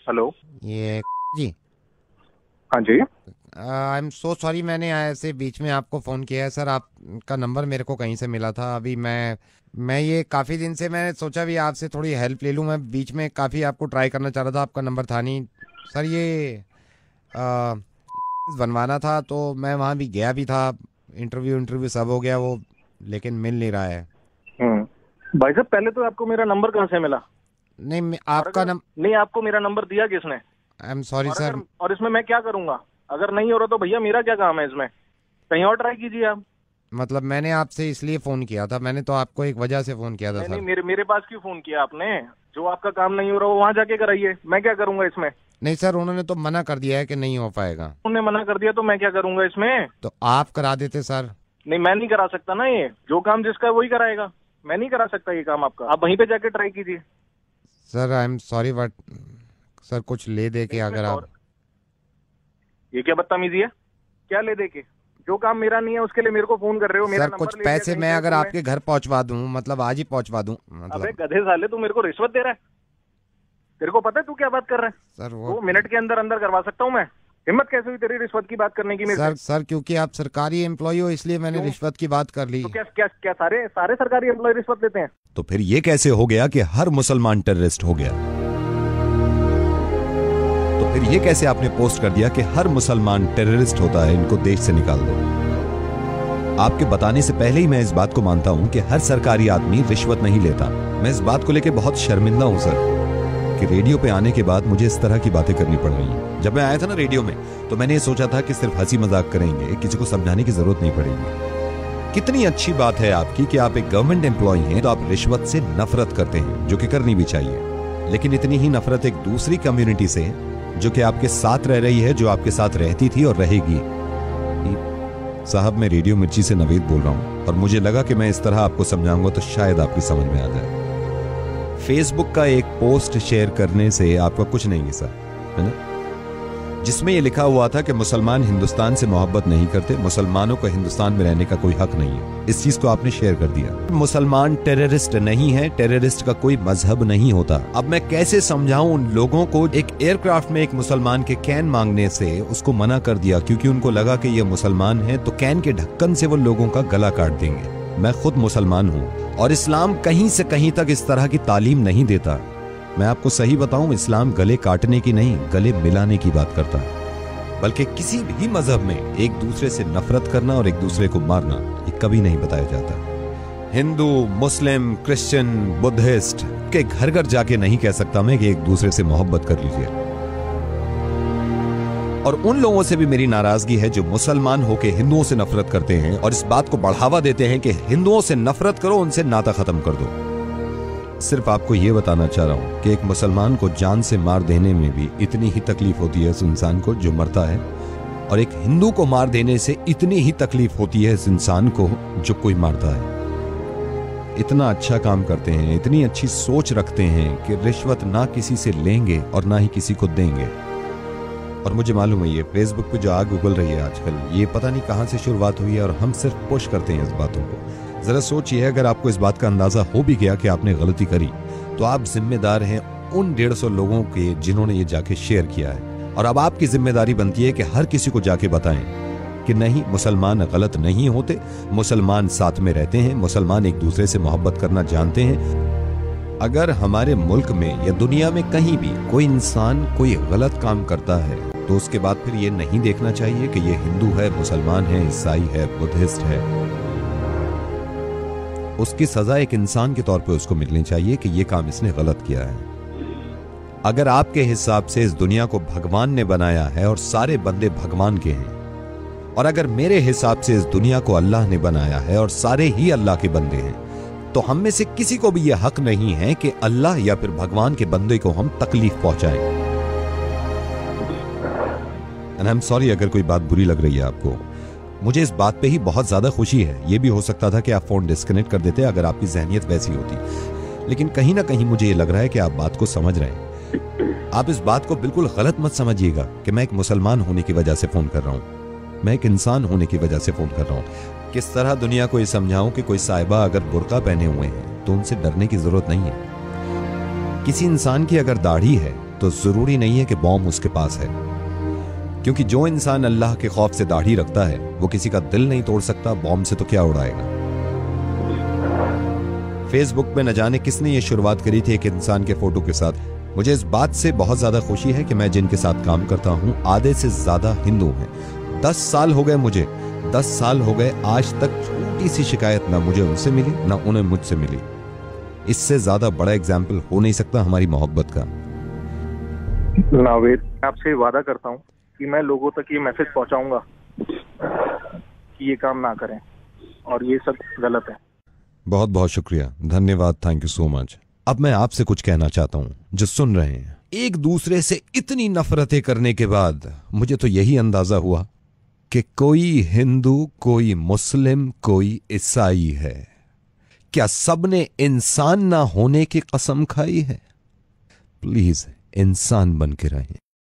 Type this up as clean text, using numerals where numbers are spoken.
Hello. ये जी। हाँ जी। I am so sorry, मैंने ऐसे बीच में आपको फ़ोन किया है सर। आपका नंबर मेरे को कहीं से मिला था। अभी मैं ये काफ़ी दिन से मैंने सोचा भी आपसे थोड़ी हेल्प ले लूँ। मैं बीच में काफ़ी आपको ट्राई करना चाह रहा था, आपका नंबर था नहीं सर। ये आ, बनवाना था तो मैं वहाँ भी गया भी था। इंटरव्यू इंटरव्यू सब हो गया वो, लेकिन मिल नहीं रहा है। भाई साहब, पहले तो आपको मेरा नंबर कहाँ से मिला? नहीं और आपका अगर नम नहीं, आपको मेरा नंबर दिया किसने? आई एम सॉरी और सर। अगर और इसमें मैं क्या करूंगा? अगर नहीं हो रहा तो भैया मेरा क्या काम है इसमें? कहीं और ट्राई कीजिए आप। मतलब मैंने आपसे इसलिए फ़ोन किया था, मैंने तो आपको एक वजह से फ़ोन किया था नहीं नहीं, सर। मेरे मेरे पास क्यों फोन किया आपने? जो आपका काम नहीं हो रहा वो वहां जाके कराइए, मैं क्या करूंगा इसमें? नहीं सर, उन्होंने तो मना कर दिया है कि नहीं हो पाएगा। उन्होंने मना कर दिया तो मैं क्या करूंगा इसमें? तो आप करा देते सर। नहीं, मैं नहीं करा सकता ना। ये जो काम जिसका है वही कराएगा। मैं नहीं करा सकता ये काम आपका। आप वहीं पे जाके ट्राई कीजिए। Sir I am sorry but sir कुछ ले दे के नहीं, इसमें अगर आप। और ये क्या बदतमीजी है? क्या ले दे के? जो काम मेरा नहीं है उसके लिए मेरे को फोन कर रहे हो? मेरा सर कुछ नंबर ले लिया पैसे कहीं मैं से अगर तुमने? आपके घर पहुंचवा दूं, मतलब आज ही पहुंचवा दूं अबे मतलब। गधे साले, तू मेरे को रिश्वत दे रहा है? तेरे को पता है तू क्या बात कर रहा है? सर वो 2 मिनट के अंदर अंदर करवा सकता हूँ मैं। हिम्मत कैसे हुई तेरी रिश्वत की बात करने की मेरे सर से? सर क्योंकि आप सरकारी एम्प्लॉय हो इसलिए मैंने क्यों? रिश्वत की बात कर ली। तो क्या क्या क्या सारे सारे सरकारी एम्प्लॉय रिश्वत लेते हैं? तो फिर ये कैसे हो गया कि हर मुसलमान टेररिस्ट हो गया? तो फिर ये कैसे आपने पोस्ट कर दिया कि हर मुसलमान टेररिस्ट होता है, इनको देश से निकाल दो? आपके बताने से पहले ही मैं इस बात को मानता हूं कि हर सरकारी आदमी रिश्वत नहीं लेता। मैं इस बात को लेकर बहुत शर्मिंदा हूं सर, कि रेडियो पे आने के बाद मुझे इस तरह की बातें करनी पड़ रही हैं। जब मैं आया था ना रेडियो में, तो मैंने ये सोचा था कि सिर्फ हंसी मजाक करेंगे, किसी को समझाने की जरूरत नहीं पड़ेगी। कितनी अच्छी बात है आपकी कि आप एक गवर्नमेंट एम्प्लॉय हैं तो आप रिश्वत से नफरत करते हैं, जो कि करनी भी चाहिए। लेकिन इतनी ही नफरत एक दूसरी कम्युनिटी से, जो कि आपके साथ रह रही है, जो आपके साथ रहती थी और रहेगी। साहब, मैं रेडियो मिर्ची से नवीद बोल रहा हूं, और मुझे लगा कि मैं इस तरह आपको समझाऊंगा तो शायद आपकी समझ में आ जाए। फेसबुक का एक पोस्ट शेयर करने से आपका कुछ नहीं है सर, है ना, जिसमें यह लिखा हुआ था कि मुसलमान हिंदुस्तान से मोहब्बत नहीं करते, मुसलमानों को हिंदुस्तान में रहने का कोई हक नहीं है। इस चीज को आपने शेयर कर दिया। मुसलमान टेररिस्ट नहीं है, टेररिस्ट का कोई मजहब नहीं होता। अब मैं कैसे समझाऊं उन लोगों को? एक एयरक्राफ्ट में एक मुसलमान के कैन मांगने से उसको मना कर दिया, क्योंकि उनको लगा कि ये मुसलमान है तो कैन के ढक्कन से वो लोगों का गला काट देंगे। मैं खुद मुसलमान हूं और इस्लाम कहीं से कहीं तक इस तरह की तालीम नहीं देता। मैं आपको सही बताऊं, इस्लाम गले काटने की नहीं, गले मिलाने की बात करता है। बल्कि किसी भी मजहब में एक दूसरे से नफरत करना और एक दूसरे को मारना, ये कभी नहीं बताया जाता। हिंदू, मुस्लिम, क्रिश्चियन, बुद्धिस्ट के घर घर जाके नहीं कह सकता मैं कि एक दूसरे से मोहब्बत कर लीजिए। और उन लोगों से भी मेरी नाराजगी है जो मुसलमान होके हिंदुओं से नफरत करते हैं और इस बात को बढ़ावा देते हैं कि हिंदुओं से नफरत करो, उनसे नाता खत्म कर दो। सिर्फ आपको यह बताना चाह रहा हूं कि एक मुसलमान को जान से मार देने में भी इतनी ही तकलीफ होती है उस इंसान को जो मरता है, और एक हिंदू को मार देने से इतनी ही तकलीफ होती है इस इंसान को जो कोई मारता है। इतना अच्छा काम करते हैं, इतनी अच्छी सोच रखते हैं कि रिश्वत ना किसी से लेंगे और ना ही किसी को देंगे। और मुझे मालूम है ये फेसबुक पे जो आग उगल रही है आजकल, ये पता नहीं कहां से शुरुआत हुई है और हम सिर्फ पुश करते हैं इस बातों को। जरा सोचिए, अगर आपको इस बात का अंदाजा हो भी गया कि आपने गलती करी, तो आप जिम्मेदार हैं उन 150 लोगों के जिन्होंने ये जाके शेयर किया है। और अब आपकी जिम्मेदारी बनती है कि हर किसी को जाके बताएं कि नहीं, मुसलमान गलत नहीं होते, मुसलमान साथ में रहते हैं, मुसलमान एक दूसरे से मोहब्बत करना जानते हैं। अगर हमारे मुल्क में या दुनिया में कहीं भी कोई इंसान कोई गलत काम करता है, तो उसके बाद फिर ये नहीं देखना चाहिए कि ये हिंदू है, मुसलमान है, ईसाई है, बुद्धिस्ट है। उसकी सजा एक इंसान के तौर पे उसको मिलनी चाहिए कि ये काम इसने गलत किया है। अगर आपके हिसाब से इस दुनिया को भगवान ने बनाया है और सारे बंदे भगवान के हैं, और अगर मेरे हिसाब से इस दुनिया को अल्लाह ने बनाया है और सारे ही अल्लाह के बंदे हैं, तो हम में से किसी को भी यह हक नहीं है कि अल्लाह या फिर भगवान के बंदे को हम तकलीफ पहुंचाएं। एंड आई एम सॉरी अगर कोई बात बुरी लग रही है आपको। मुझे इस बात पे ही बहुत ज्यादा खुशी है। यह भी हो सकता था कि आप फोन डिस्कनेक्ट कर देते अगर आपकी जहनियत वैसी होती, लेकिन कहीं ना कहीं मुझे ये लग रहा है कि आप बात को समझ रहे हैं। आप इस बात को बिल्कुल गलत मत समझिएगा कि मैं एक मुसलमान होने की वजह से फोन कर रहा हूं। मैं एक इंसान होने की वजह से फोन कर रहा हूं। किस तरह दुनिया को ये समझाऊं कि कोई साहिबा अगर बुर्का पहने हुए हैं तो उनसे डरने की जरूरत नहीं है। किसी इंसान की अगर दाढ़ी है तो जरूरी नहीं है कि बॉम्ब उसके पास है, क्योंकि जो इंसान अल्लाह के खौफ से दाढ़ी रखता है वो किसी का दिल नहीं तोड़ सकता, बॉम्ब से तो क्या उड़ाएगा। फेसबुक पे न जाने किसने ये शुरुआत करी थी एक इंसान के फोटो के साथ। मुझे इस बात से बहुत ज्यादा खुशी है कि मैं जिनके साथ काम करता हूं आधे से ज्यादा हिंदू हैं। 10 साल हो गए मुझे, 10 साल हो गए, आज तक छोटी सी शिकायत ना मुझे उनसे मिली ना उन्हें मुझसे मिली। इससे ज्यादा बड़ा एग्जाम्पल हो नहीं सकता हमारी मोहब्बत का। नावेद, आपसे वादा करता हूँ कि मैं लोगों तक ये मैसेज पहुंचाऊंगा कि ये काम ना करें और ये सब गलत है। बहुत बहुत शुक्रिया, धन्यवाद, थैंक यू सो मच। अब मैं आपसे कुछ कहना चाहता हूं जो सुन रहे हैं। एक दूसरे से इतनी नफरतें करने के बाद मुझे तो यही अंदाजा हुआ कि कोई हिंदू, कोई मुस्लिम, कोई ईसाई है। क्या सबने इंसान ना होने की कसम खाई है? प्लीज इंसान बन के रहें।